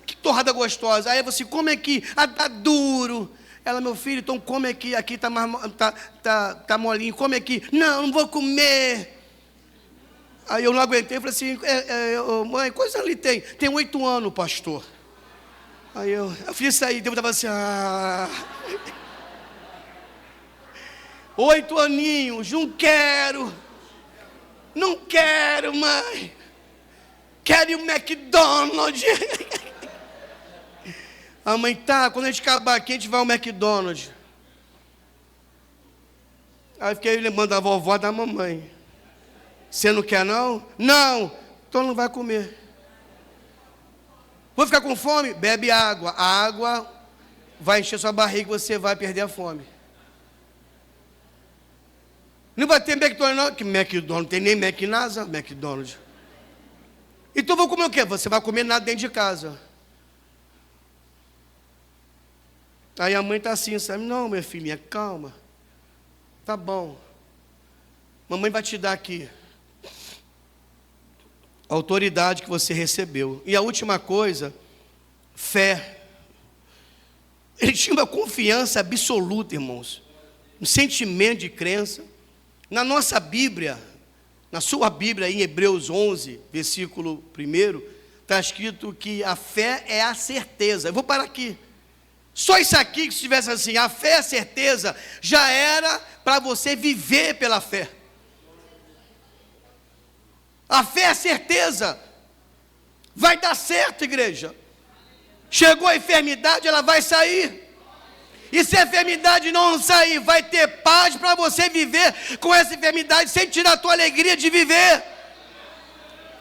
Que torrada gostosa. Aí eu falei assim, come aqui, tá duro. Ela, meu filho, então come aqui tá molinho, come aqui. Não vou comer. Aí eu não aguentei, falei assim, mãe, quantos anos ele tem? Tem 8 anos, pastor. Aí eu fiz isso aí, Deus estava assim, 8 aninhos, não quero, mãe. Quero ir ao McDonald's. A mãe, tá, quando a gente acabar aqui, a gente vai ao McDonald's. Aí fiquei lembrando da vovó da mamãe. Você não quer não? Não, então não vai comer. Vou ficar com fome? Bebe água. A água vai encher sua barriga e você vai perder a fome. Não vai ter McDonald's não? Que McDonald's, não tem nem McDonald's. Então vou comer o quê? Você vai comer nada dentro de casa. Aí a mãe está assim, sabe? Não, minha filhinha, calma. Tá bom. Mamãe vai te dar aqui a autoridade que você recebeu. E a última coisa, fé. Ele tinha uma confiança absoluta, irmãos. Um sentimento de crença. Na nossa Bíblia, na sua Bíblia, em Hebreus 11, versículo 1, está escrito que a fé é a certeza. Eu vou parar aqui. Só isso aqui, que se tivesse assim, a fé é a certeza, já era para você viver pela fé. A fé é a certeza. Vai dar certo, igreja. Chegou a enfermidade, ela vai sair. E se a enfermidade não sair, vai ter paz para você viver com essa enfermidade, sem tirar a tua alegria de viver.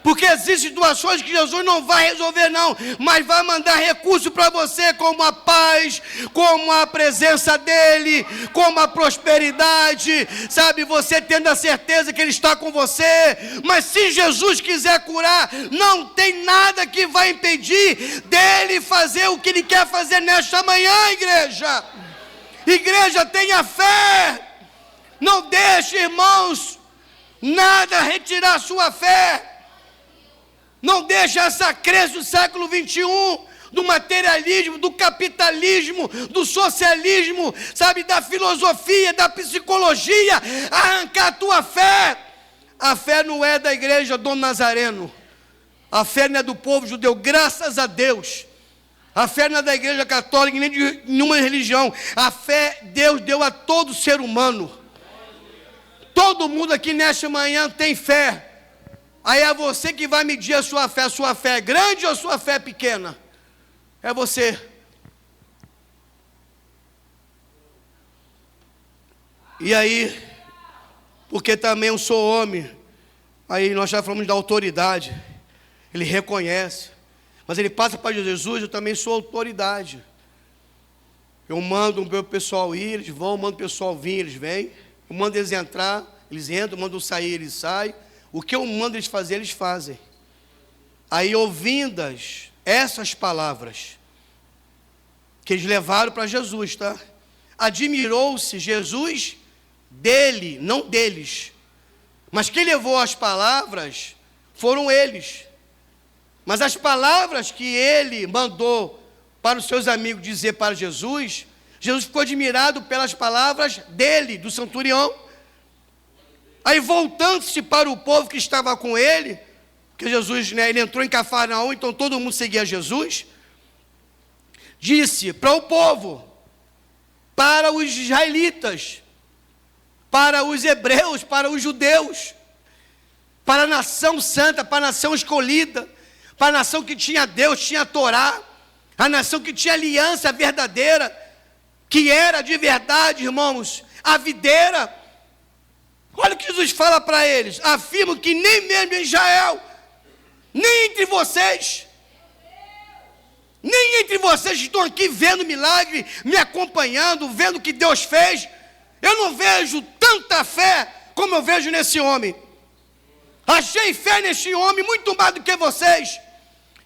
Porque existem situações que Jesus não vai resolver não, mas vai mandar recurso para você, como a paz, como a presença dEle, como a prosperidade, sabe, você tendo a certeza que Ele está com você. Mas se Jesus quiser curar, não tem nada que vai impedir dEle fazer o que Ele quer fazer nesta manhã, igreja. Igreja, tenha fé, não deixe, irmãos, nada retirar sua fé. Não deixa essa crença do século 21, do materialismo, do capitalismo, do socialismo, sabe, da filosofia, da psicologia, arrancar a tua fé. A fé não é da igreja Dom Nazareno, a fé não é do povo judeu, graças a Deus. A fé não é da igreja católica, nem de nenhuma religião. A fé Deus deu a todo ser humano. Todo mundo aqui nesta manhã tem fé. Aí é você que vai medir a sua fé. A sua fé é grande ou a sua fé é pequena? É você. E aí, porque também eu sou homem, aí nós já falamos da autoridade. Ele reconhece. Mas ele passa para Jesus, eu também sou autoridade. Eu mando o meu pessoal ir, eles vão, eu mando o pessoal vir, eles vêm. Eu mando eles entrar, eles entram, eu mando sair, eles saem. O que eu mando eles fazer, eles fazem. Aí, ouvindas essas palavras, que eles levaram para Jesus, tá? Admirou-se Jesus dele, não deles. Mas quem levou as palavras foram eles. Mas as palavras que ele mandou para os seus amigos dizer para Jesus, Jesus ficou admirado pelas palavras dele, do centurião. Aí, voltando-se para o povo que estava com ele, porque Jesus, né, ele entrou em Cafarnaum, então todo mundo seguia Jesus, disse para o povo, para os israelitas, para os hebreus, para os judeus, para a nação santa, para a nação escolhida, para a nação que tinha Deus, tinha a Torá, a nação que tinha aliança verdadeira, que era de verdade, irmãos, a videira. Olha o que Jesus fala para eles: afirmo que nem mesmo em Israel, nem entre vocês que estão aqui vendo milagre, me acompanhando, vendo o que Deus fez, eu não vejo tanta fé como eu vejo nesse homem. Achei fé nesse homem muito mais do que vocês.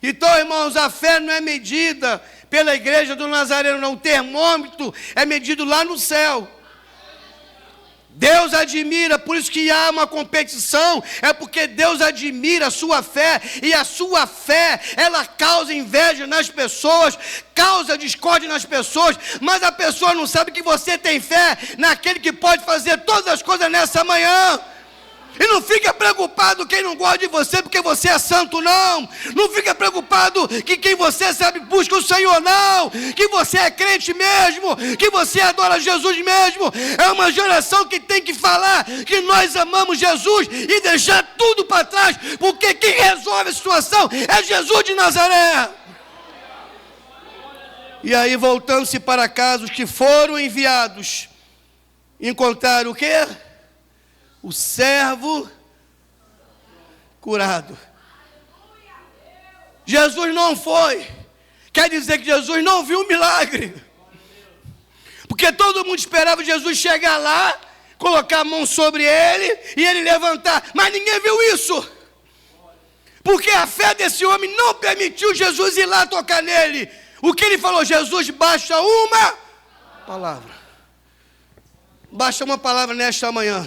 Então, irmãos, a fé não é medida pela igreja do Nazareno, não. O termômetro é medido lá no céu. Deus admira, por isso que há uma competição, é porque Deus admira a sua fé, e a sua fé, ela causa inveja nas pessoas, causa discórdia nas pessoas, mas a pessoa não sabe que você tem fé naquele que pode fazer todas as coisas nessa manhã. E não fica preocupado quem não gosta de você porque você é santo, não. Não fica preocupado que quem você sabe busca o Senhor, não. Que você é crente mesmo, que você adora Jesus mesmo. É uma geração que tem que falar que nós amamos Jesus e deixar tudo para trás, porque quem resolve a situação é Jesus de Nazaré. E aí, voltando-se para casa, os que foram enviados encontraram o quê? O servo curado. Jesus não foi quer dizer que Jesus não viu o milagre. Porque todo mundo esperava Jesus chegar lá, colocar a mão sobre ele e ele levantar. Mas ninguém viu isso. Porque a fé desse homem não permitiu Jesus ir lá tocar nele. O que ele falou? Jesus, basta uma palavra. Basta uma palavra nesta manhã.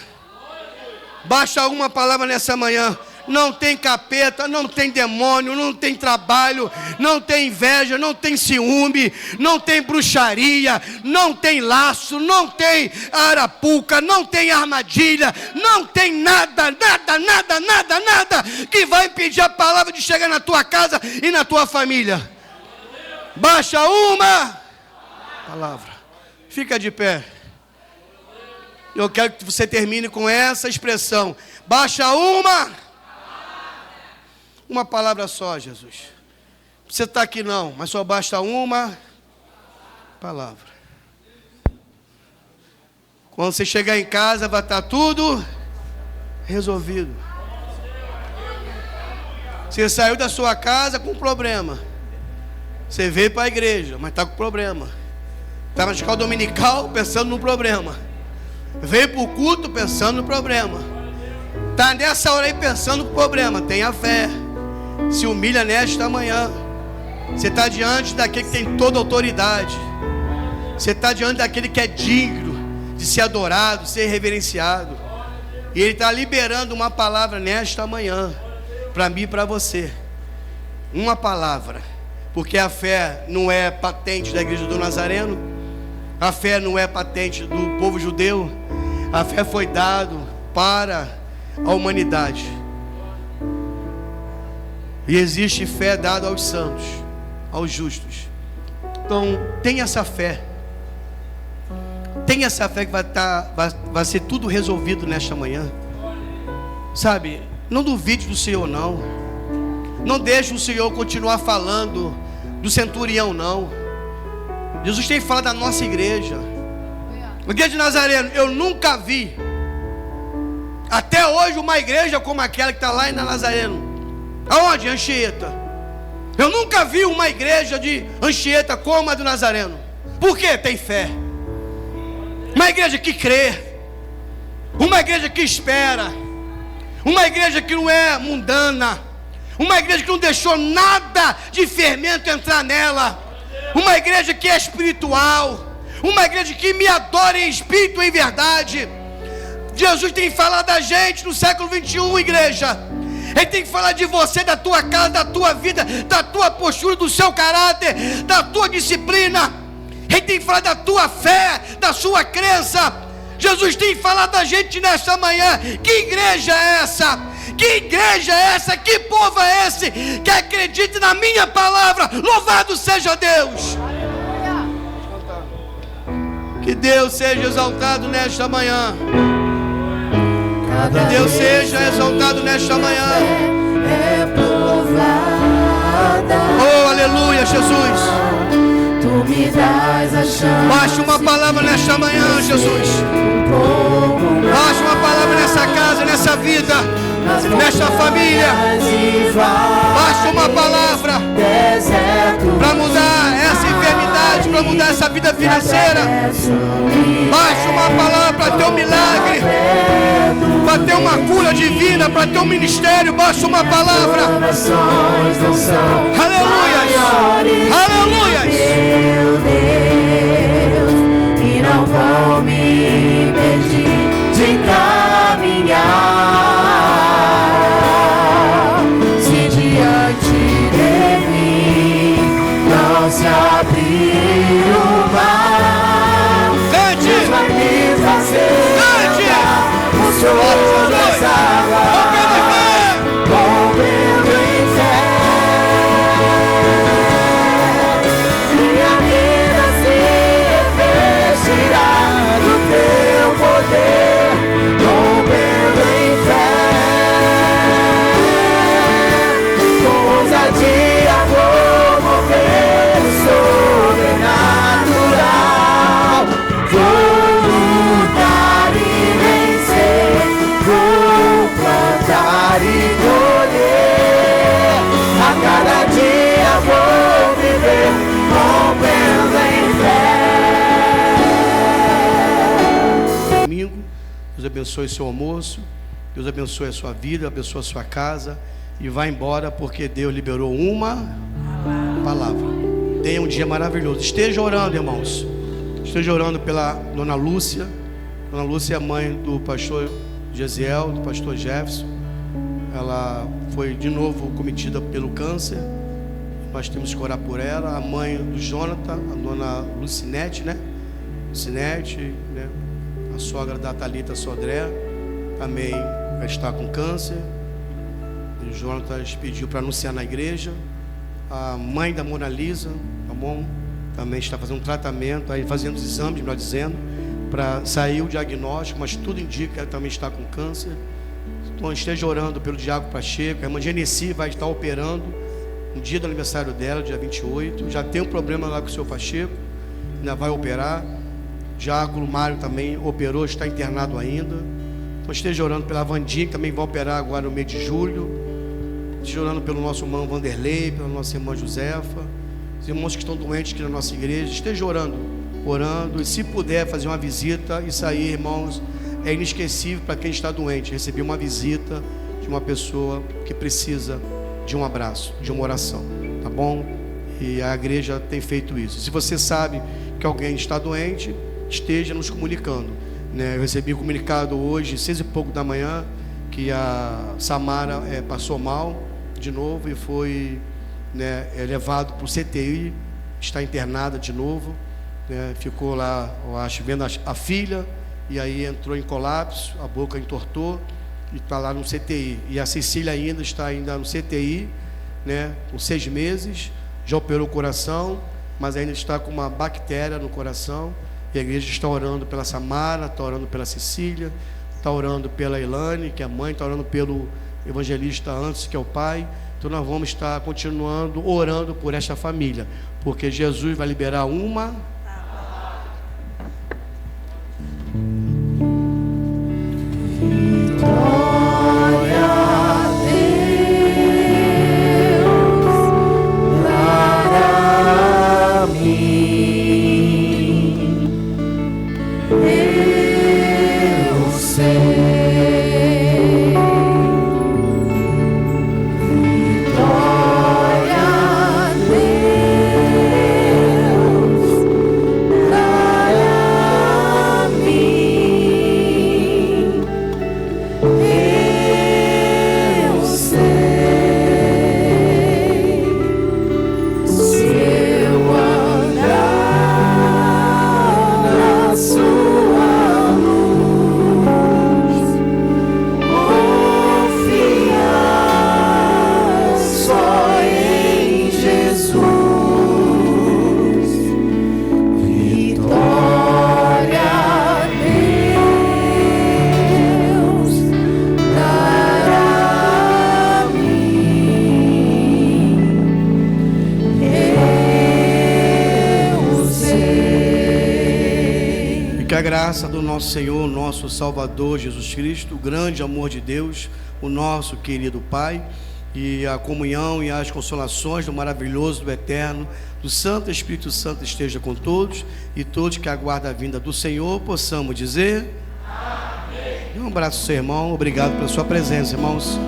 Basta uma palavra nessa manhã. Não tem capeta, não tem demônio, não tem trabalho, não tem inveja, não tem ciúme, não tem bruxaria, não tem laço, não tem arapuca, não tem armadilha, não tem nada que vai impedir a palavra de chegar na tua casa e na tua família. Baixa uma palavra. Fica de pé. Eu quero que você termine com essa expressão. Baixa uma palavra só, Jesus. Você está aqui não, mas só basta uma palavra. Quando você chegar em casa, vai estar tudo resolvido. Você saiu da sua casa com problema. Você veio para a igreja, mas está com problema. Está na escola dominical pensando no problema. Veio para o culto pensando no problema. Está nessa hora aí pensando no problema. Tenha fé. Se humilha nesta manhã. Você está diante daquele que tem toda autoridade. Você está diante daquele que é digno de ser adorado, ser reverenciado. E Ele está liberando uma palavra nesta manhã, para mim e para você. Uma palavra. Porque a fé não é patente da igreja do Nazareno. A fé não é patente do povo judeu. A fé foi dada para a humanidade. E existe fé dada aos santos, aos justos. Então, tenha essa fé. Tenha essa fé que vai ser tudo resolvido nesta manhã. Sabe, não duvide do Senhor não. Não deixe o Senhor continuar falando do centurião não. Jesus tem falado da nossa igreja. A igreja de Nazareno, eu nunca vi até hoje uma igreja como aquela que está lá em Nazareno. Aonde? Anchieta. Eu nunca vi uma igreja de Anchieta como a do Nazareno. Por quê? Tem fé. Uma igreja que crê. Uma igreja que espera. Uma igreja que não é mundana. Uma igreja que não deixou nada de fermento entrar nela. Uma igreja que é espiritual. Uma igreja que me adora em espírito e em verdade. Jesus tem falado da gente no século 21, igreja. Ele tem que falar de você, da tua casa, da tua vida, da tua postura, do seu caráter, da tua disciplina. Ele tem que falar da tua fé, da sua crença. Jesus tem que falar da gente nesta manhã. Que igreja é essa? Que igreja é essa? Que povo é esse que acredita na minha palavra? Louvado seja Deus. Que Deus seja exaltado nesta manhã. Que Deus seja exaltado nesta manhã. Oh, aleluia, Jesus. Baixa uma palavra nesta manhã, Jesus. Baixa uma palavra nessa casa, nessa vida, nesta família. Baixa uma palavra para mudar essa enfermidade, para mudar essa vida financeira. Baixa uma palavra para ter um milagre, para ter uma cura divina, para ter um ministério. Baixa uma palavra. Aleluia. Aleluia. Meu Deus, e não vão me impedir de caminhar. Se diante de mim não se abrir o mar, Deus vai me fazer andar o Senhor das águas. E colher, a cada dia vou viver Deus abençoe seu almoço, Deus abençoe a sua vida, abençoe a sua casa, e vá embora, porque Deus liberou uma palavra. Tenha um dia maravilhoso. Esteja orando, irmãos. Esteja orando pela dona Lúcia. Dona Lúcia é a mãe do pastor Gesiel, do pastor Jefferson. Ela foi de novo cometida pelo câncer. Nós temos que orar por ela. A mãe do Jonathan, a dona Lucinete, né? Lucinete, né? A sogra da Thalita Sodré também está com câncer. E o Jonathan pediu para anunciar na igreja. A mãe da Mona Lisa, tá bom? Também está fazendo um tratamento, aí fazendo os exames, melhor dizendo, para sair o diagnóstico, mas tudo indica que ela também está com câncer. Então esteja orando pelo Diago Pacheco. A irmã Genesi vai estar operando no dia do aniversário dela, dia 28. Já tem um problema lá com o seu Pacheco, ainda vai operar. Diácono Mário também operou, está internado ainda. Então esteja orando pela Vandinha, que também vai operar agora no mês de julho. Esteja orando pelo nosso irmão Vanderlei, pela nossa irmã Josefa, os irmãos que estão doentes aqui na nossa igreja. Esteja orando, e se puder fazer uma visita, isso aí, irmãos, é inesquecível para quem está doente. Receber uma visita de uma pessoa que precisa de um abraço, de uma oração, tá bom? E a igreja tem feito isso. Se você sabe que alguém está doente, esteja nos comunicando, né? Eu recebi um comunicado hoje, 6 e pouco da manhã, que a Samara passou mal de novo e foi, né, levado para o CTI, está internada de novo, né? Ficou lá, eu acho, vendo a filha, e aí entrou em colapso, a boca entortou e está lá no CTI. E a Cecília ainda está no CTI, né, com 6 meses, já operou o coração, mas ainda está com uma bactéria no coração. E a igreja está orando pela Samara, está orando pela Cecília, está orando pela Elane, que é a mãe, está orando pelo evangelista antes, que é o pai. Então nós vamos estar continuando orando por esta família, porque Jesus vai liberar uma a graça do nosso Senhor, nosso Salvador Jesus Cristo, o grande amor de Deus, o nosso querido Pai, e a comunhão e as consolações do maravilhoso, do eterno, do Santo Espírito Santo esteja com todos, e todos que aguardam a vinda do Senhor possamos dizer amém. Um abraço ao seu irmão, obrigado pela sua presença, irmãos.